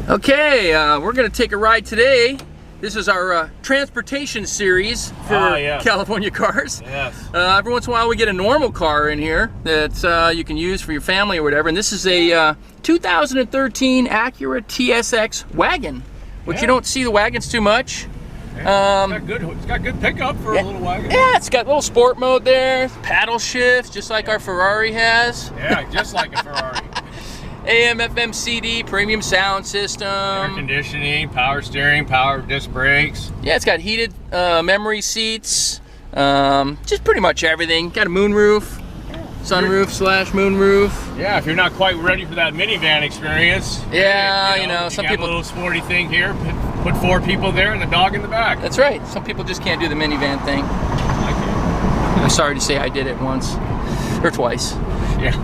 Okay, we're going to take a ride today. This is our transportation series for California cars. Yes. Every once in a while we get a normal car in here that you can use for your family or whatever. And this is a 2013 Acura TSX Wagon, which you don't see the wagons too much. Yeah, it's got good pickup for a little wagon. Yeah, it's got a little sport mode there, paddle shifts, just like our Ferrari has. Yeah, just like a Ferrari. AM, FM, CD, premium sound system. Air conditioning, power steering, power disc brakes. Yeah, it's got heated memory seats. Just pretty much everything. Got a moonroof, sunroof slash moonroof. Yeah, if you're not quite ready for that minivan experience. Yeah, you know some people. A little sporty thing here. Put 4 people there and the dog in the back. That's right. Some people just can't do the minivan thing. I can. I'm sorry to say I did it once or twice. Yeah.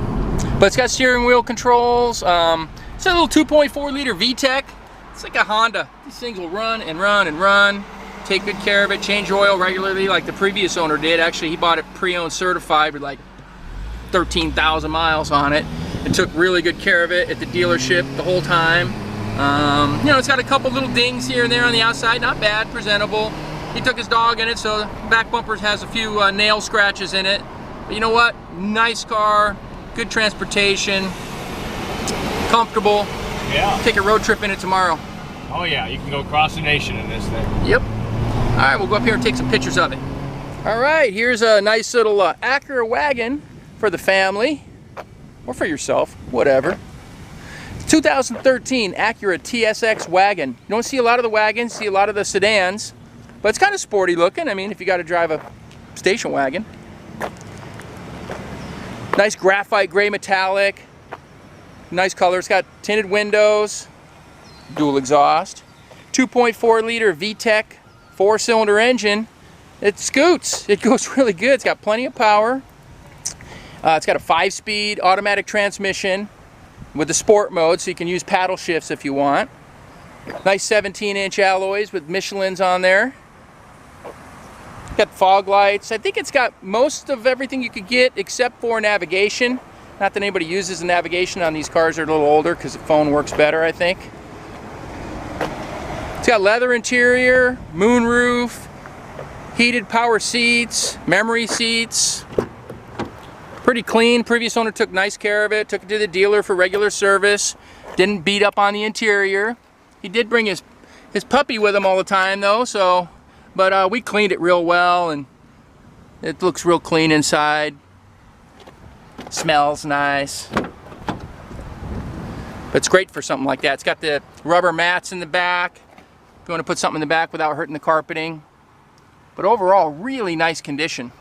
But it's got steering wheel controls. It's a little 2.4 liter VTEC. It's like a Honda. These things will run and run and run. Take good care of it. Change oil regularly like the previous owner did. Actually, he bought it pre-owned certified with like 13,000 miles on it and took really good care of it at the dealership the whole time. You know, it's got a couple little dings here and there on the outside. Not bad, presentable. He took his dog in it, so the back bumper has a few nail scratches in it. But you know what? Nice car. Good transportation, comfortable. Yeah. Take a road trip in it tomorrow. Oh yeah, you can go across the nation in this thing. Yep. All right, we'll go up here and take some pictures of it. All right, here's a nice little Acura wagon for the family, or for yourself, whatever. 2013 Acura TSX Wagon. You don't see a lot of the wagons, see a lot of the sedans, but it's kind of sporty looking. I mean, if you got to drive a station wagon. Nice graphite gray metallic, nice color. It's got tinted windows, dual exhaust, 2.4 liter VTEC 4-cylinder engine. It scoots, it goes really good. It's got plenty of power. It's got a 5-speed automatic transmission with the sport mode, so you can use paddle shifts if you want. Nice 17-inch alloys with Michelin's on there. Got fog lights. I think it's got most of everything you could get except for navigation. Not that anybody uses the navigation on these cars that are a little older because the phone works better, I think. It's got leather interior, moonroof, heated power seats, memory seats. Pretty clean. Previous owner took nice care of it, took it to the dealer for regular service. Didn't beat up on the interior. He did bring his puppy with him all the time though, so but we cleaned it real well and it looks real clean inside. Smells nice. But it's great for something like that. It's got the rubber mats in the back if you want to put something in the back without hurting the carpeting. But overall, really nice condition.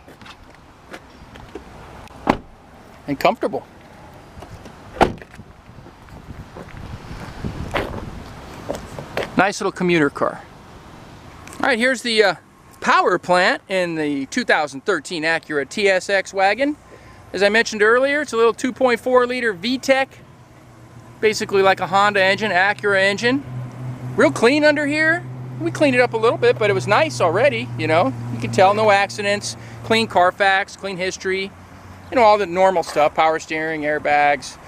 And comfortable. Nice little commuter car. All right, here's the power plant in the 2013 Acura TSX wagon. As I mentioned earlier, it's a little 2.4 liter VTEC, basically like a Honda engine, Acura engine. Real clean under here. We cleaned it up a little bit, but it was nice already, you know. You can tell, no accidents, clean Carfax, clean history, you know, all the normal stuff, power steering, airbags,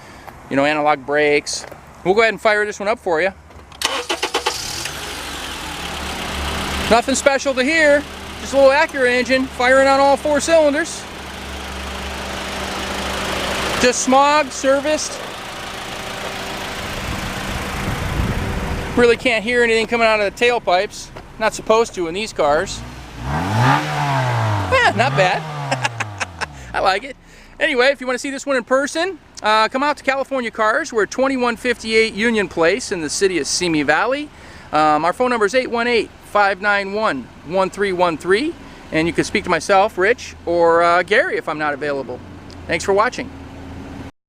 you know, antilock brakes. We'll go ahead and fire this one up for you. Nothing special to hear, just a little Acura engine firing on all 4 cylinders. Just smog, serviced. Really can't hear anything coming out of the tailpipes. Not supposed to in these cars. Not bad. I like it. Anyway, if you want to see this one in person, come out to California Cars. We're at 2158 Union Place in the city of Simi Valley. Our phone number is 818-591-1313, and you can speak to myself, Rich, or Gary if I'm not available. Thanks for watching.